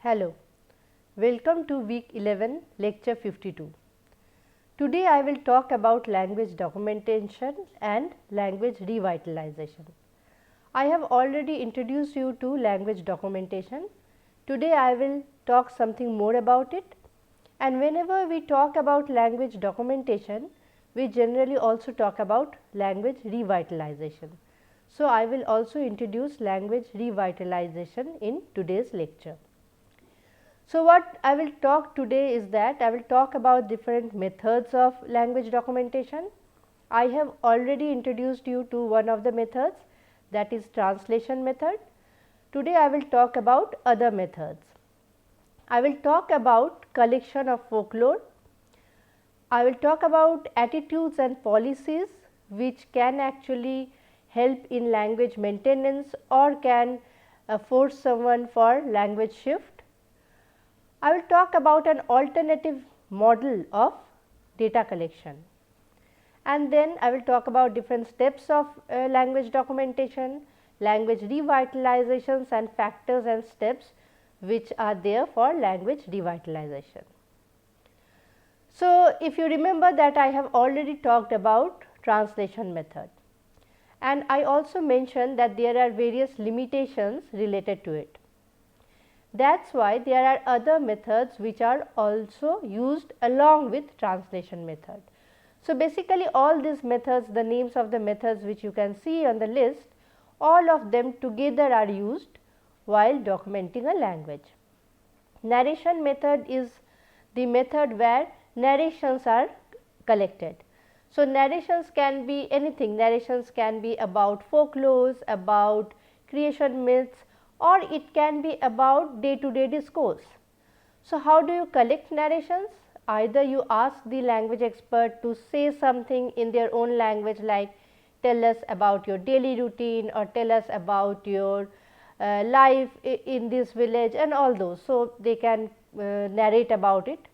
Hello, welcome to week 11 lecture 52. Today I will talk about language documentation and language revitalization. I have already introduced you to language documentation. Today I will talk something more about it, and whenever we talk about language documentation, we generally also talk about language revitalization. So I will also introduce language revitalization in today's lecture. So, what I will talk today is that I will talk about different methods of language documentation. I have already introduced you to one of the methods, that is translation method. Today I will talk about other methods. I will talk about collection of folklore. I will talk about attitudes and policies which can actually help in language maintenance or can force someone for language shift. I will talk about an alternative model of data collection, and then I will talk about different steps of language documentation, language revitalizations and factors and steps which are there for language revitalization. So, if you remember that I have already talked about translation method, and I also mentioned that there are various limitations related to it. That is why there are other methods which are also used along with translation method. So, basically all these methods, the names of the methods which you can see on the list, all of them together are used while documenting a language. Narration method is the method where narrations are collected. So, narrations can be anything, narrations can be about folklores, about creation myths, or it can be about day to day discourse. So, how do you collect narrations? Either you ask the language expert to say something in their own language, like tell us about your daily routine or tell us about your life in this village and all those. So, they can narrate about it,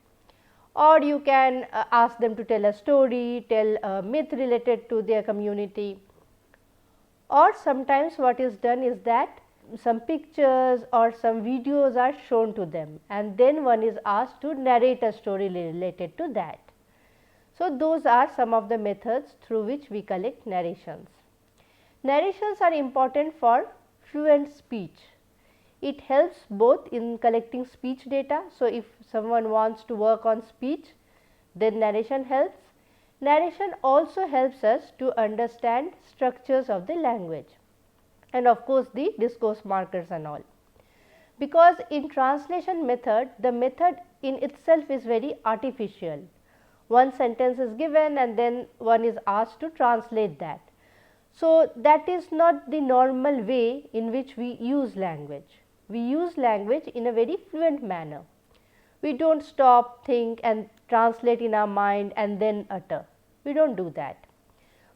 or you can ask them to tell a story, tell a myth related to their community, or sometimes what is done is that some pictures or some videos are shown to them and then one is asked to narrate a story related to that. So, those are some of the methods through which we collect narrations. Narrations are important for fluent speech. It helps both in collecting speech data. So, if someone wants to work on speech, then narration helps. Narration also helps us to understand structures of the language, and of course, the discourse markers and all. Because in translation method, the method in itself is very artificial. One sentence is given and then one is asked to translate that. So, that is not the normal way in which we use language. We use language in a very fluent manner. We do not stop, think and translate in our mind and then utter. We do not do that.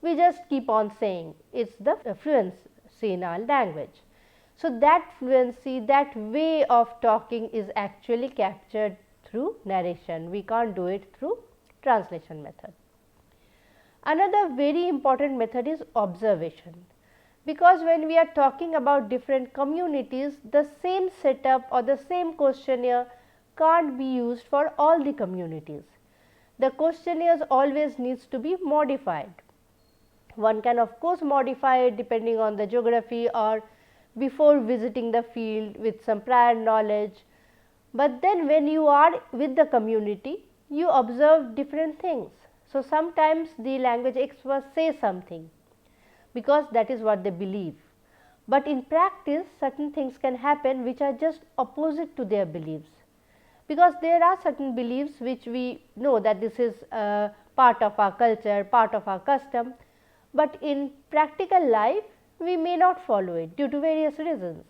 We just keep on saying, it is the fluency in our language. So, that fluency, that way of talking is actually captured through narration. We can't do it through translation method. Another very important method is observation, because when we are talking about different communities, the same setup or the same questionnaire can't be used for all the communities. The questionnaires always needs to be modified. One can of course modify it depending on the geography or before visiting the field with some prior knowledge, but then when you are with the community, you observe different things. So, sometimes the language experts say something because that is what they believe, but in practice certain things can happen which are just opposite to their beliefs, because there are certain beliefs which we know that this is part of our culture, part of our custom, but in practical life we may not follow it due to various reasons.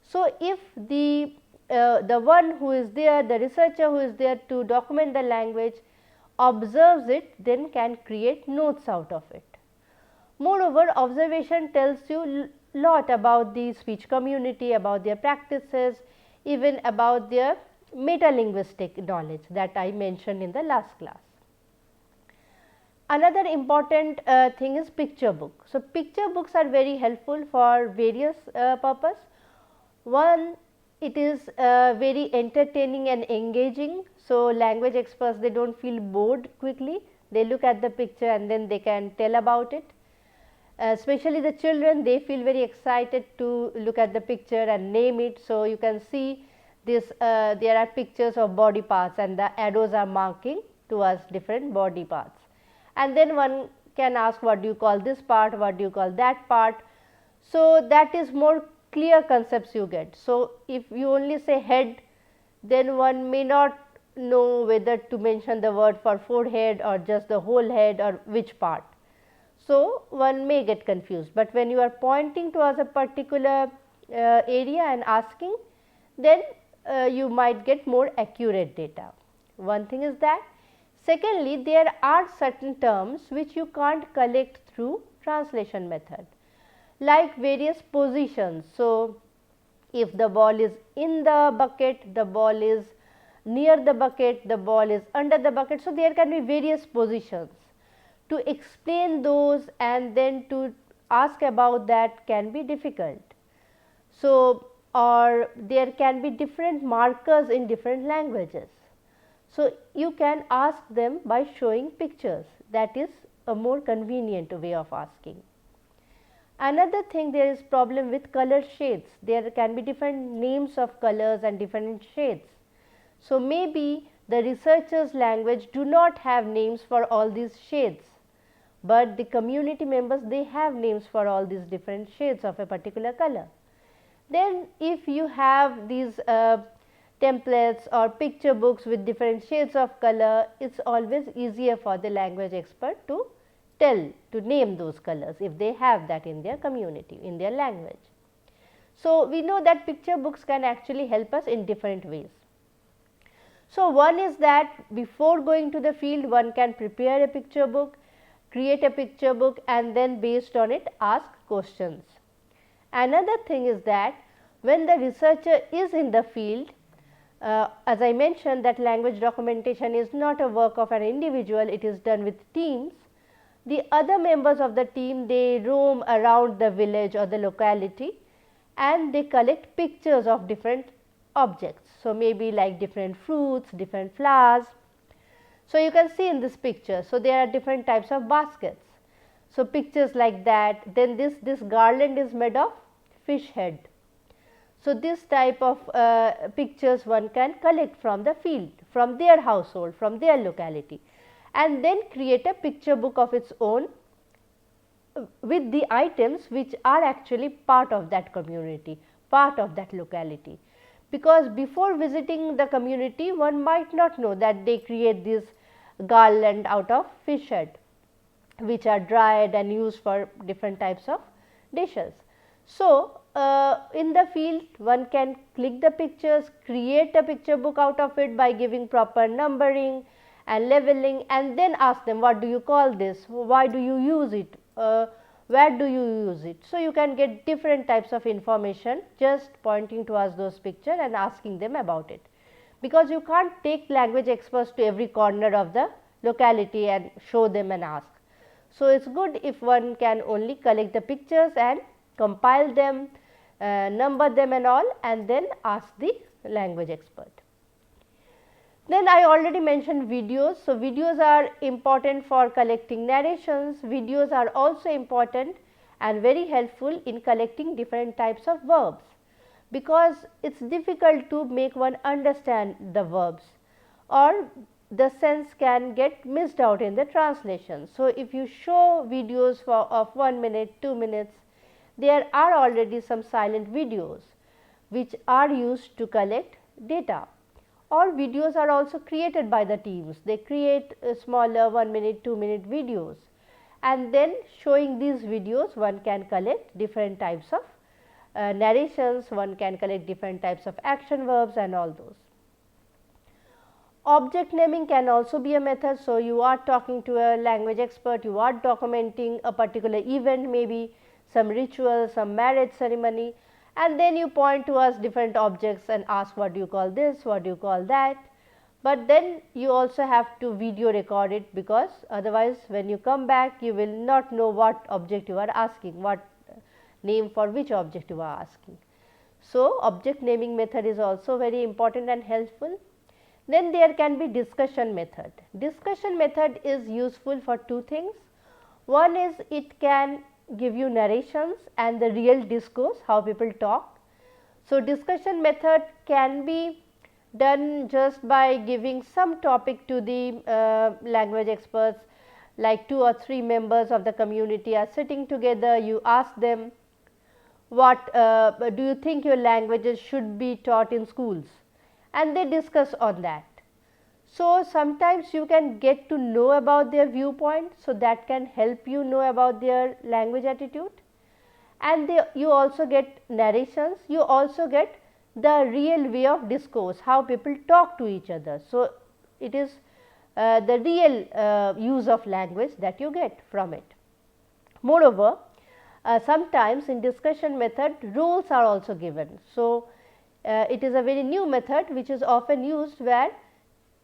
So, if the one who is there, the researcher who is there to document the language observes it, then can create notes out of it. Moreover, observation tells you lot about the speech community, about their practices, even about their metalinguistic knowledge that I mentioned in the last class. Another important thing is picture book. So, picture books are very helpful for various purpose. One it is very entertaining and engaging. So, language experts, they do not feel bored quickly, they look at the picture and then they can tell about it. Especially the children, they feel very excited to look at the picture and name it. So, you can see this there are pictures of body parts and the arrows are marking to us different body parts, and then one can ask what do you call this part, what do you call that part. So, that is more clear concepts you get. So, if you only say head, then one may not know whether to mention the word for forehead or just the whole head or which part. So, one may get confused, but when you are pointing towards a particular area and asking, then you might get more accurate data. One thing is that. Secondly, there are certain terms which you can't collect through translation method, like various positions. So, if the ball is in the bucket, the ball is near the bucket, the ball is under the bucket. So, there can be various positions. To explain those and then to ask about that can be difficult. So, or there can be different markers in different languages. So, you can ask them by showing pictures, that is a more convenient way of asking. Another thing, there is problem with color shades. There can be different names of colors and different shades. So, maybe the researchers' language do not have names for all these shades, but the community members, they have names for all these different shades of a particular color. Then if you have these templates or picture books with different shades of color, it is always easier for the language expert to name those colors if they have that in their community, in their language. So, we know that picture books can actually help us in different ways. So, one is that before going to the field, one can prepare a picture book, create a picture book, and then based on it ask questions. Another thing is that when the researcher is in the field, as I mentioned that language documentation is not a work of an individual, it is done with teams. The other members of the team, they roam around the village or the locality and they collect pictures of different objects. So, maybe like different fruits, different flowers. So, you can see in this picture, so there are different types of baskets. So, pictures like that, then this garland is made of fish head. So, this type of pictures one can collect from the field, from their household, from their locality, and then create a picture book of its own with the items which are actually part of that community, part of that locality. Because before visiting the community, one might not know that they create this garland out of fish head, which are dried and used for different types of dishes. So, in the field one can click the pictures, create a picture book out of it by giving proper numbering and leveling, and then ask them what do you call this, why do you use it, where do you use it. So, you can get different types of information just pointing towards those pictures and asking them about it, because you can't take language experts to every corner of the locality and show them and ask. So, it is good if one can only collect the pictures and compile them, number them and all, and then ask the language expert. Then I already mentioned videos. So, videos are important for collecting narrations. Videos are also important and very helpful in collecting different types of verbs, because it is difficult to make one understand the verbs, or the sense can get missed out in the translation. So, if you show videos of 1 minute, 2 minutes, there are already some silent videos which are used to collect data, or videos are also created by the teams. They create smaller 1 minute, 2 minute videos, and then showing these videos one can collect different types of narrations, one can collect different types of action verbs and all those. Object naming can also be a method. So, you are talking to a language expert, you are documenting a particular event, maybe some ritual, some marriage ceremony, and then you point towards different objects and ask what do you call this, what do you call that. But then you also have to video record it, because otherwise when you come back you will not know what object you are asking, what name for which object you are asking. So, object naming method is also very important and helpful. Then there can be discussion method. Discussion method is useful for two things. One is it can give you narrations and the real discourse, how people talk. So, discussion method can be done just by giving some topic to the language experts, like 2 or 3 members of the community are sitting together, you ask them what do you think your languages should be taught in schools, and they discuss on that. So, sometimes you can get to know about their viewpoint, so that can help you know about their language attitude, and you also get narrations, you also get the real way of discourse, how people talk to each other. So, it is the real use of language that you get from it. Moreover, sometimes in discussion method roles are also given. So, it is a very new method which is often used where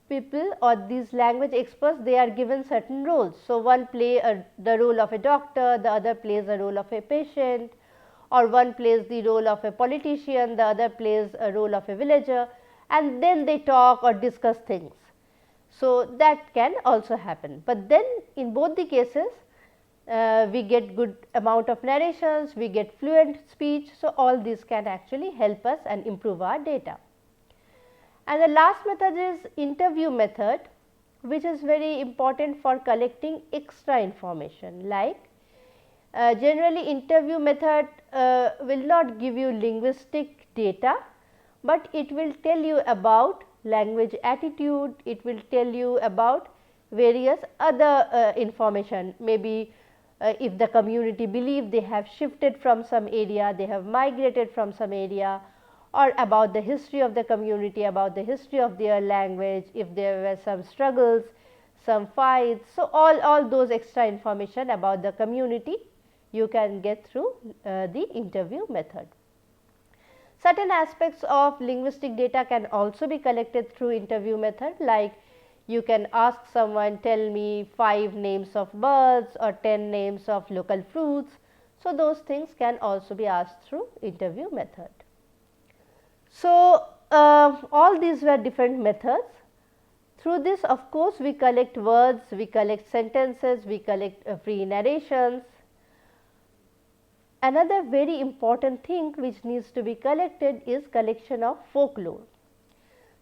people or these language experts, they are given certain roles. So, one play the role of a doctor, the other plays the role of a patient, or one plays the role of a politician, the other plays a role of a villager, and then they talk or discuss things. So, that can also happen, but then in both the cases we get good amount of narrations, we get fluent speech. So, all these can actually help us and improve our data. And the last method is interview method, which is very important for collecting extra information. Like generally interview method will not give you linguistic data, but it will tell you about language attitude, it will tell you about various other information, maybe if the community believe they have shifted from some area, they have migrated from some area, or about the history of the community, about the history of their language, if there were some struggles, some fights. So, all those extra information about the community you can get through the interview method. Certain aspects of linguistic data can also be collected through interview method, like you can ask someone, tell me 5 names of birds or 10 names of local fruits. So, those things can also be asked through interview method. So, all these were different methods. Through this, of course, we collect words, we collect sentences, we collect free narrations. Another very important thing which needs to be collected is collection of folklore.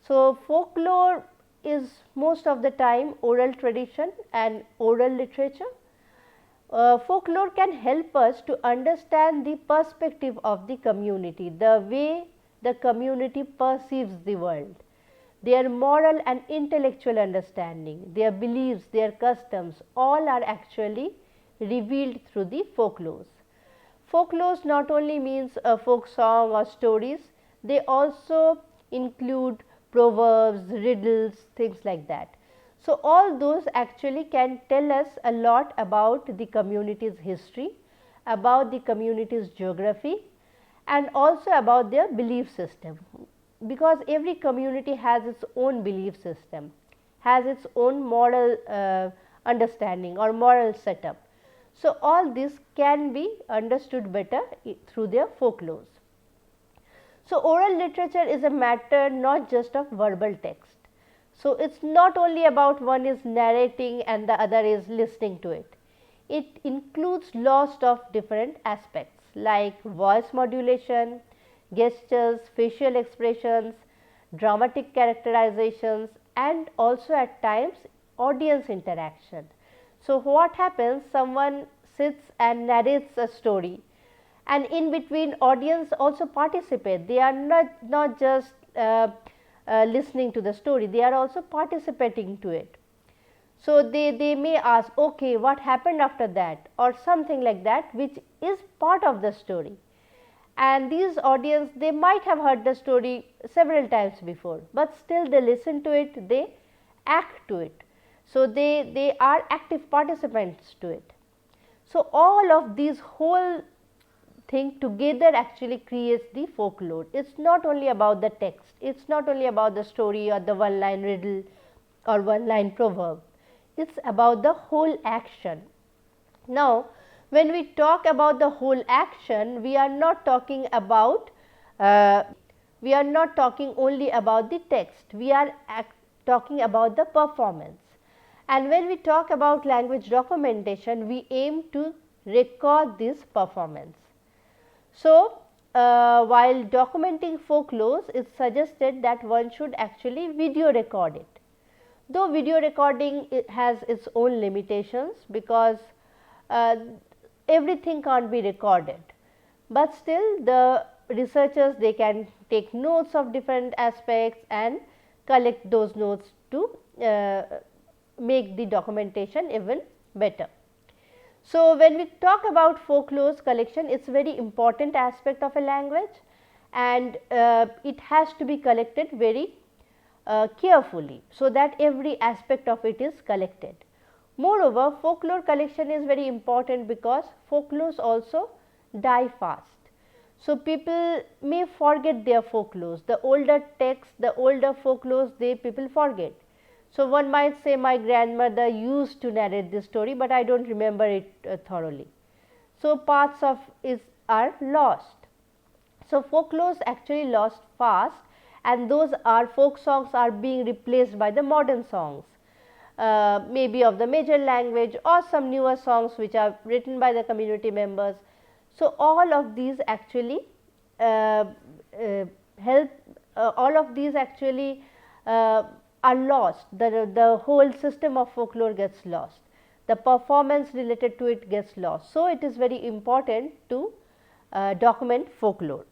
So, folklore is most of the time oral tradition and oral literature. Folklore can help us to understand the perspective of the community, the way the community perceives the world, their moral and intellectual understanding, their beliefs, their customs, all are actually revealed through the folklores. Folklores not only means a folk song or stories, they also include proverbs, riddles, things like that. So, all those actually can tell us a lot about the community's history, about the community's geography, and also about their belief system, because every community has its own belief system, has its own moral understanding or moral setup. So, all this can be understood better through their folklores. So, oral literature is a matter not just of verbal text. So, it is not only about one is narrating and the other is listening to it. It includes lots of different aspects like voice modulation, gestures, facial expressions, dramatic characterizations, and also at times audience interaction. So, what happens, someone sits and narrates a story, and in between audience also participate. They are not just listening to the story, they are also participating to it. So, they may ask, okay, what happened after that, or something like that, which is part of the story. And these audience, they might have heard the story several times before, but still they listen to it, they act to it. So, they are active participants to it. So, all of these whole thing together actually creates the folklore. It is not only about the text, it is not only about the story or the one line riddle or one line proverb, it is about the whole action. Now, when we talk about the whole action, we are not talking about we are not talking only about the text, we are talking about the performance. And when we talk about language documentation, we aim to record this performance. So, while documenting folklore, it's suggested that one should actually video record it. Though video recording has its own limitations, because everything can't be recorded, but still the researchers, they can take notes of different aspects and collect those notes to make the documentation even better. So, when we talk about folklore collection, it is a very important aspect of a language, and it has to be collected very carefully, so that every aspect of it is collected. Moreover, folklore collection is very important because folklores also die fast. So, people may forget their folklores, the older texts, the older folklores, people forget. So, one might say my grandmother used to narrate this story, but I do not remember it thoroughly. So, parts of it are lost. So, folklores actually lost fast, and those are folk songs are being replaced by the modern songs, maybe of the major language or some newer songs which are written by the community members. So, all of these actually help, all of these actually are lost, the whole system of folklore gets lost, the performance related to it gets lost. So, it is very important to document folklore.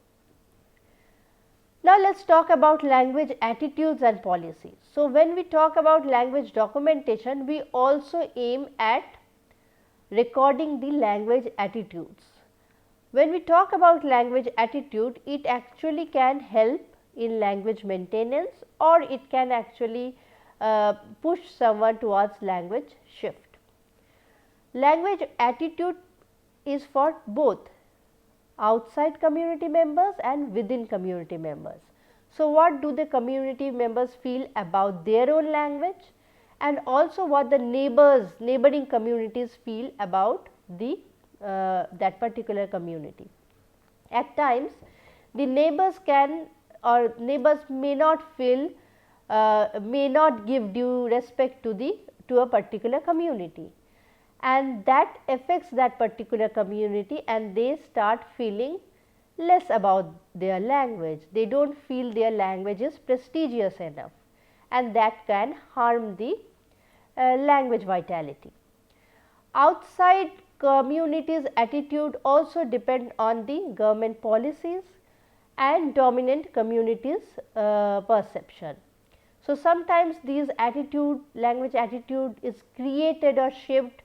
Now, let us talk about language attitudes and policies. So, when we talk about language documentation, we also aim at recording the language attitudes. When we talk about language attitude, it actually can help in language maintenance, or it can actually push someone towards language shift. Language attitude is for both outside community members and within community members. So, what do the community members feel about their own language, and also what the neighboring communities feel about the that particular community. At times, the neighbors can, or neighbors may not feel, may not give due respect to a particular community, and that affects that particular community, and they start feeling less about their language. They do not feel their language is prestigious enough, and that can harm the language vitality. Outside communities' attitude also depend on the government policies and dominant communities' perception. So, sometimes these language attitude is created or shaped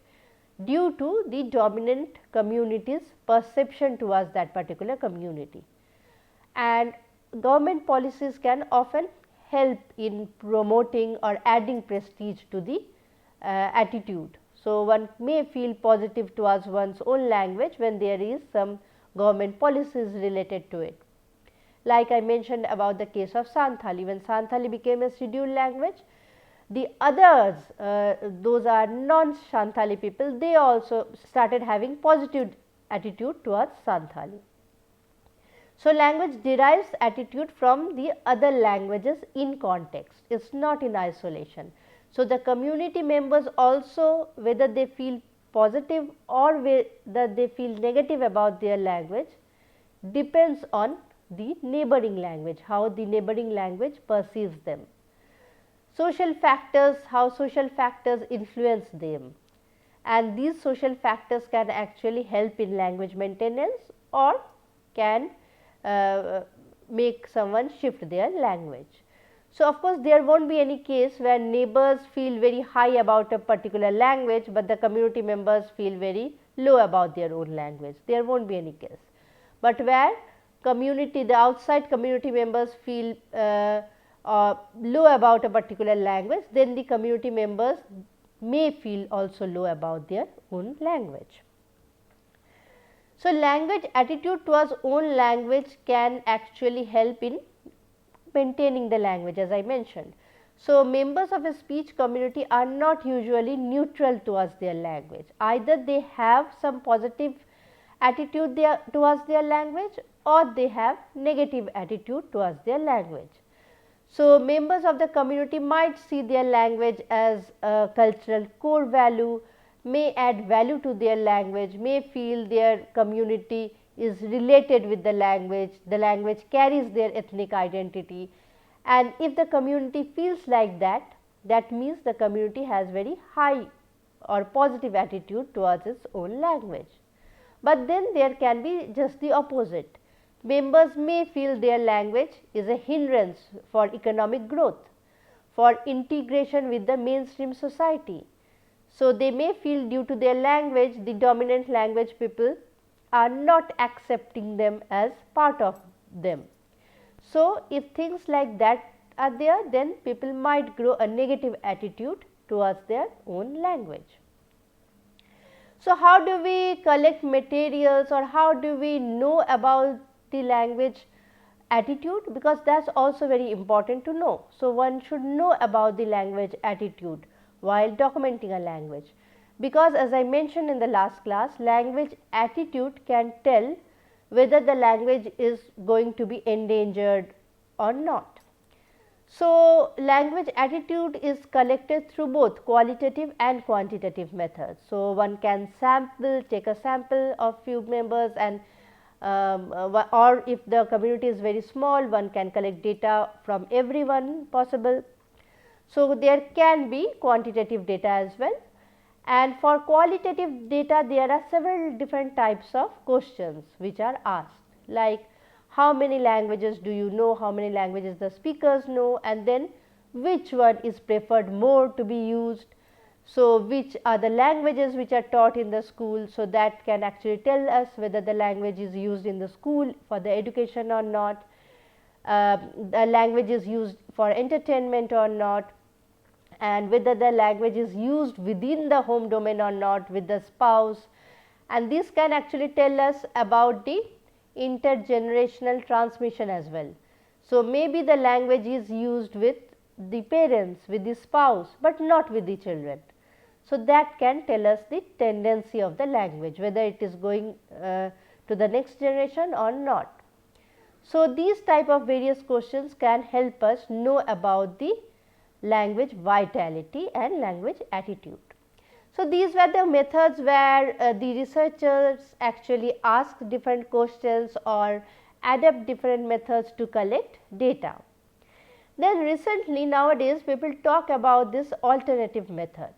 due to the dominant community's perception towards that particular community, and government policies can often help in promoting or adding prestige to the attitude. So, one may feel positive towards one's own language when there is some government policies related to it. Like I mentioned about the case of Santhali, when Santhali became a scheduled language, the others, those are non-Santhali people, they also started having positive attitude towards Santhali. So, language derives attitude from the other languages in context, it is not in isolation. So, the community members also, whether they feel positive or whether they feel negative about their language, depends on the neighboring language, how the neighboring language perceives them. Social factors, how social factors influence them, and these social factors can actually help in language maintenance or can make someone shift their language. So, of course, there will not be any case where neighbors feel very high about a particular language, but the community members feel very low about their own language, there will not be any case. But where the outside community members feel low about a particular language, then the community members may feel also low about their own language. So, language attitude towards own language can actually help in maintaining the language, as I mentioned. So, members of a speech community are not usually neutral towards their language, either they have some positive attitude towards their language, or they have negative attitude towards their language. So, members of the community might see their language as a cultural core value, may add value to their language, may feel their community is related with the language carries their ethnic identity, and if the community feels like that, that means the community has very high or positive attitude towards its own language. But then there can be just the opposite. Members may feel their language is a hindrance for economic growth, for integration with the mainstream society. So, they may feel due to their language, the dominant language people are not accepting them as part of them. So, if things like that are there, then people might grow a negative attitude towards their own language. So, how do we collect materials, or how do we know about the language attitude? Because that is also very important to know. So, one should know about the language attitude while documenting a language, because as I mentioned in the last class, language attitude can tell whether the language is going to be endangered or not. So, language attitude is collected through both qualitative and quantitative methods. So, one can take a sample of few members, and or if the community is very small, one can collect data from everyone possible. So, there can be quantitative data as well, and for qualitative data there are several different types of questions which are asked, like how many languages do you know, how many languages the speakers know, and then which one is preferred more to be used. So, which are the languages which are taught in the school, so that can actually tell us whether the language is used in the school for the education or not, the language is used for entertainment or not, and whether the language is used within the home domain or not with the spouse, and this can actually tell us about the intergenerational transmission as well. So, maybe the language is used with the parents, with the spouse, but not with the children. So, that can tell us the tendency of the language, whether it is going to the next generation or not. So, these type of various questions can help us know about the language vitality and language attitude. So, these were the methods where the researchers actually ask different questions or adapt different methods to collect data. Then recently, nowadays people talk about this alternative method.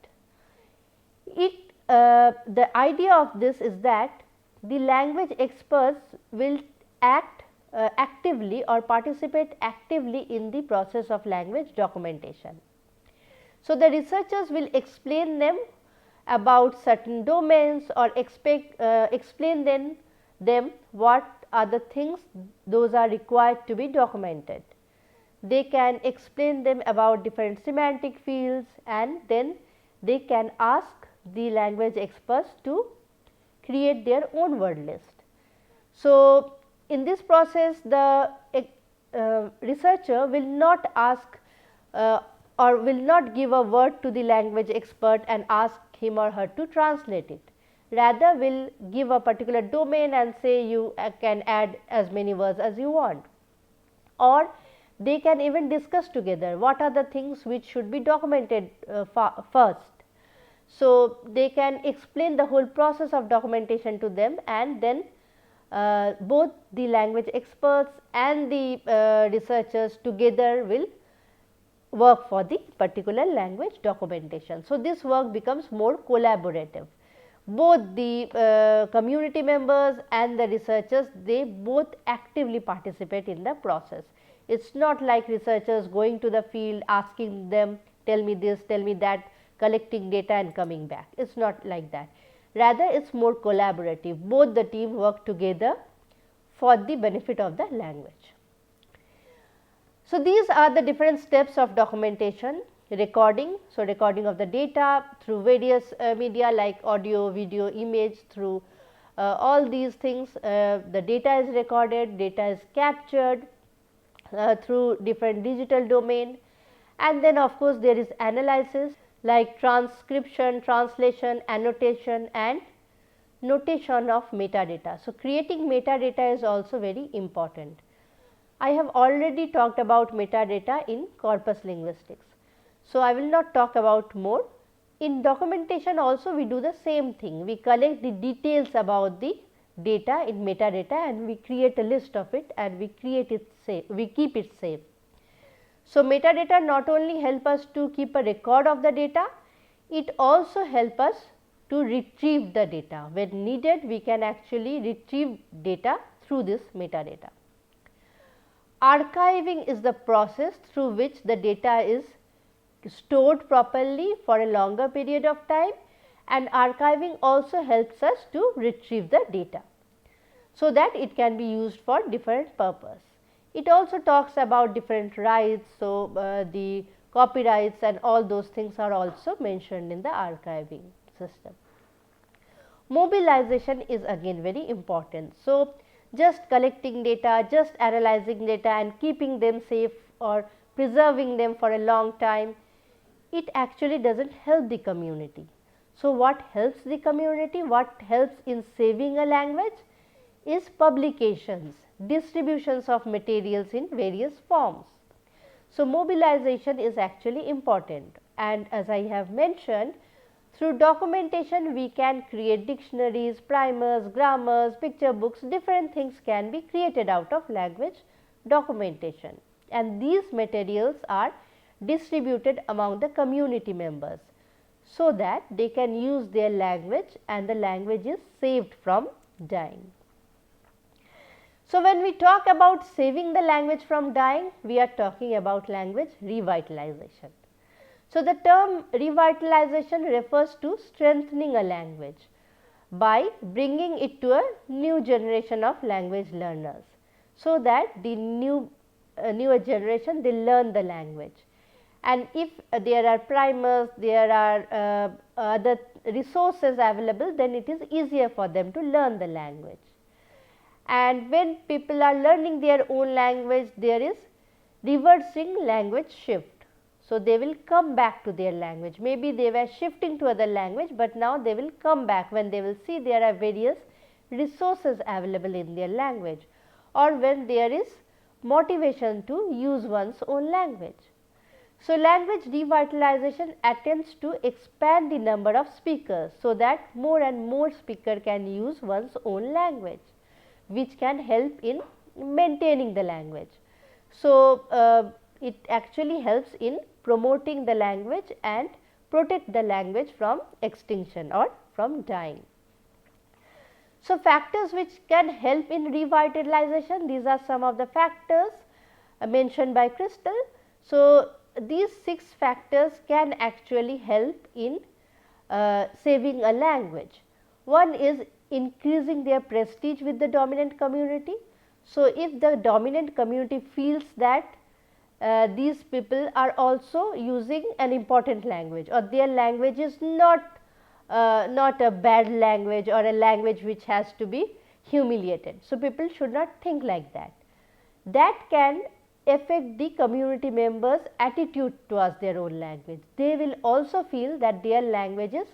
The idea of this is that the language experts will act actively or participate actively in the process of language documentation. So, the researchers will explain them about certain domains, or explain them what are the things those are required to be documented. They can explain them about different semantic fields, and then they can ask the language experts to create their own word list. So, in this process the researcher will not ask or will not give a word to the language expert and ask him or her to translate it. Rather, will give a particular domain and say you can add as many words as you want, or they can even discuss together what are the things which should be documented first. So, they can explain the whole process of documentation to them, and then both the language experts and the researchers together will work for the particular language documentation. So, this work becomes more collaborative. Both the community members and the researchers, they both actively participate in the process. It is not like researchers going to the field asking them tell me this, tell me that, collecting data and coming back. It is not like that. Rather, it is more collaborative. Both the team work together for the benefit of the language. So, these are the different steps of documentation. Recording, so recording of the data through various media like audio, video, image, through all these things the data is recorded, data is captured through different digital domain, and then of course there is analysis like transcription, translation, annotation and notation of metadata. So, creating metadata is also very important. I have already talked about metadata in corpus linguistics. So, I will not talk about more. In documentation also we do the same thing. We collect the details about the data in metadata and we create a list of it and we keep it safe. So, metadata not only help us to keep a record of the data, it also help us to retrieve the data. When needed, we can actually retrieve data through this metadata. Archiving is the process through which the data is stored properly for a longer period of time, and archiving also helps us to retrieve the data, so that it can be used for different purpose. It also talks about different rights, so the copyrights and all those things are also mentioned in the archiving system. Mobilization is again very important. So, just collecting data, just analyzing data and keeping them safe or preserving them for a long time, it actually does not help the community. So, what helps the community, what helps in saving a language is publications, distributions of materials in various forms. So, mobilization is actually important, and as I have mentioned, through documentation we can create dictionaries, primers, grammars, picture books, different things can be created out of language documentation, and these materials are distributed among the community members, so that they can use their language and the language is saved from dying. So, when we talk about saving the language from dying, we are talking about language revitalization. So, the term revitalization refers to strengthening a language by bringing it to a new generation of language learners, so that the newer generation they learn the language. And if there are primers, there are other resources available, then it is easier for them to learn the language. And when people are learning their own language, there is reversing language shift. So, they will come back to their language. Maybe they were shifting to other language, but now they will come back when they will see there are various resources available in their language, or when there is motivation to use one's own language. So, language revitalization attempts to expand the number of speakers, so that more and more speakers can use one's own language, which can help in maintaining the language. So, it actually helps in promoting the language and protect the language from extinction or from dying. So, factors which can help in revitalization, these are some of the factors mentioned by Crystal. So, these 6 factors can actually help in saving a language. One is increasing their prestige with the dominant community. So, if the dominant community feels that these people are also using an important language, or their language is not a bad language or a language which has to be humiliated. So, people should not think like that. That can affect the community members' attitude towards their own language. They will also feel that their language is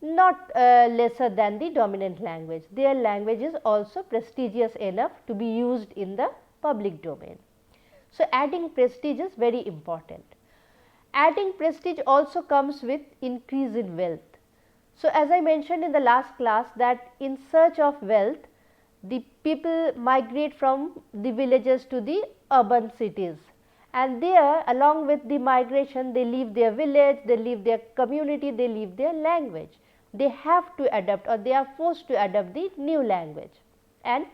not lesser than the dominant language. Their language is also prestigious enough to be used in the public domain. So, adding prestige is very important. Adding prestige also comes with increase in wealth. So, as I mentioned in the last class that in search of wealth, the people migrate from the villages to the urban cities, and there along with the migration they leave their village, they leave their community, they leave their language. They have to adapt, or they are forced to adapt the new language and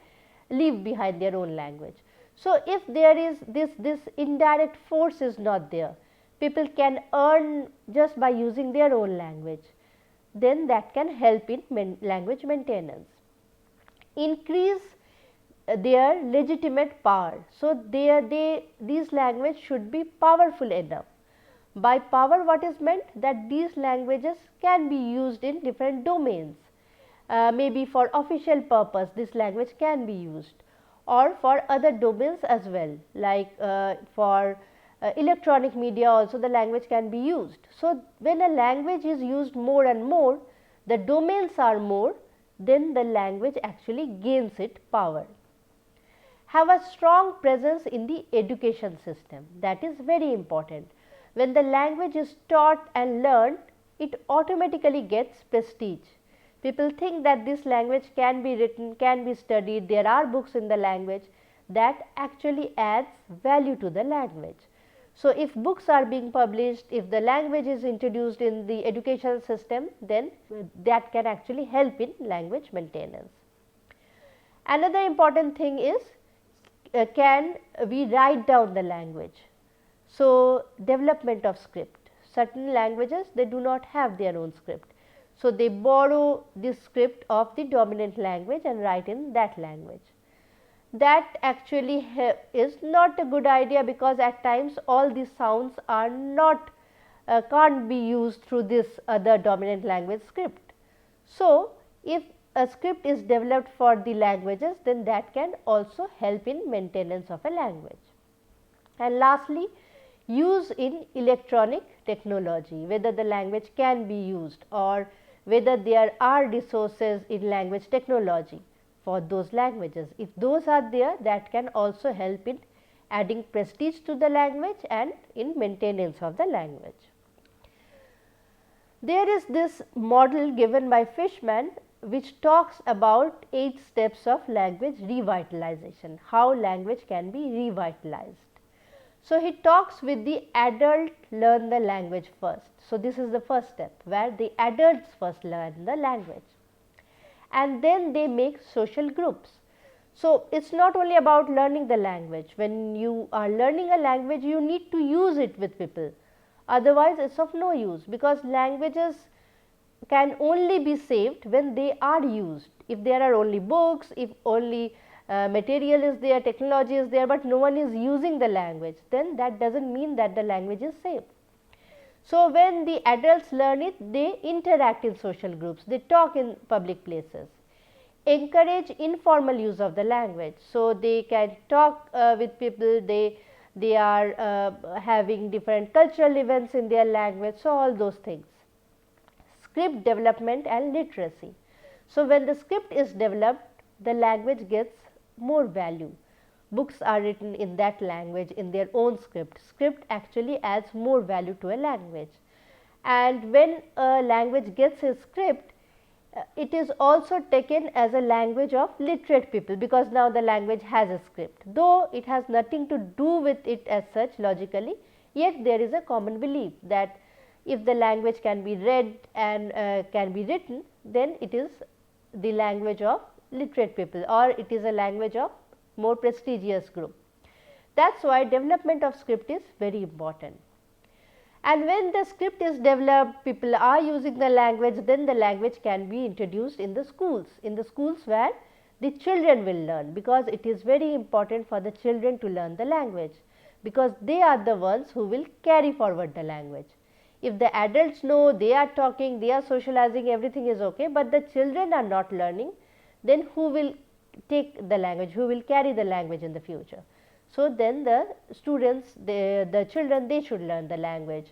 leave behind their own language. So, if there is this indirect force is not there, people can earn just by using their own language, then that can help in language maintenance. Increase their legitimate power. So, these languages should be powerful enough. By power, what is meant? That these languages can be used in different domains. Maybe for official purpose this language can be used, or for other domains as well, like for electronic media also the language can be used. So, when a language is used more and more, the domains are more, then the language actually gains its power. Have a strong presence in the education system, that is very important. When the language is taught and learned, it automatically gets prestige. People think that this language can be written, can be studied, there are books in the language, that actually adds value to the language. So, if books are being published, if the language is introduced in the education system, then that can actually help in language maintenance. Another important thing is, can we write down the language? So, development of script. Certain languages, they do not have their own script. So, they borrow this script of the dominant language and write in that language. That actually is not a good idea, because at times all these sounds are not can't be used through this other dominant language script. So, if a script is developed for the languages, then that can also help in maintenance of a language. And lastly, use in electronic technology, whether the language can be used or whether there are resources in language technology for those languages. If those are there, that can also help in adding prestige to the language and in maintenance of the language. There is this model given by Fishman, which talks about 8 steps of language revitalization, how language can be revitalized. So, he talks with the adult learn the language first. So, this is the first step, where the adults first learn the language and then they make social groups. So, it is not only about learning the language. When you are learning a language, you need to use it with people, otherwise it is of no use, because languages can only be saved when they are used. If there are only books, if only material is there, technology is there, but no one is using the language, then that does not mean that the language is safe. So, when the adults learn it, they interact in social groups, they talk in public places, encourage informal use of the language. So, they can talk with people, they are having different cultural events in their language. So, all those things. Script development and literacy. So, when the script is developed, the language gets more value. Books are written in that language in their own script. Script actually adds more value to a language. And when a language gets a script, it is also taken as a language of literate people, because now the language has a script. Though it has nothing to do with it as such logically, yet there is a common belief that if the language can be read and can be written, then it is the language of literate people, or it is a language of more prestigious group. That is why development of script is very important. And when the script is developed, people are using the language, then the language can be introduced in the schools where the children will learn, because it is very important for the children to learn the language, because they are the ones who will carry forward the language. If the adults know, they are talking, they are socializing, everything is okay, but the children are not learning, then who will take the language, who will carry the language in the future? So, then the students, the children, they should learn the language.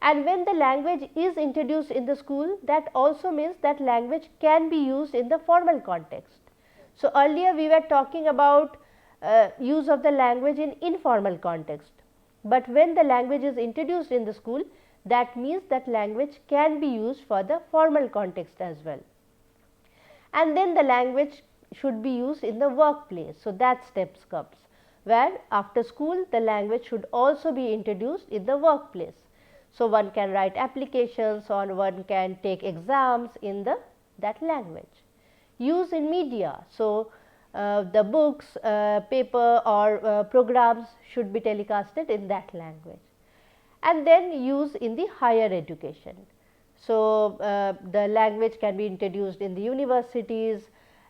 And when the language is introduced in the school, that also means that language can be used in the formal context. So, earlier we were talking about use of the language in informal context, but when the language is introduced in the school, that means that language can be used for the formal context as well. And then the language should be used in the workplace. So, that steps comes, where after school the language should also be introduced in the workplace. So, one can write applications or one can take exams in that language. Use in media. So, the books, paper or programs should be telecasted in that language. And then use in the higher education. So, the language can be introduced in the universities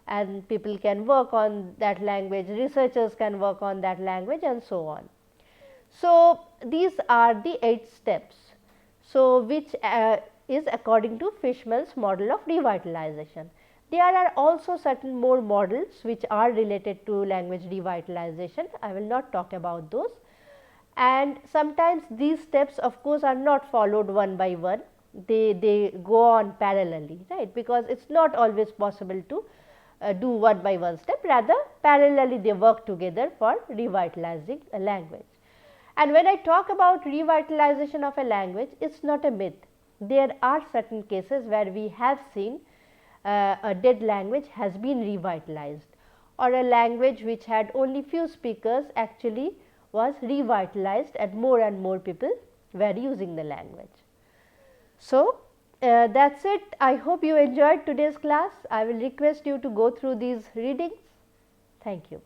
and people can work on that language, researchers can work on that language and so on. So, these are the 8 steps. So, which is according to Fishman's model of revitalization. There are also certain more models which are related to language revitalization. I will not talk about those. And sometimes these steps of course are not followed one by one. they go on parallelly, right, because it is not always possible to do one by one step, rather parallelly they work together for revitalizing a language. And when I talk about revitalization of a language, it is not a myth. There are certain cases where we have seen a dead language has been revitalized, or a language which had only few speakers actually was revitalized and more people were using the language. So, that is it. I hope you enjoyed today's class. I will request you to go through these readings. Thank you.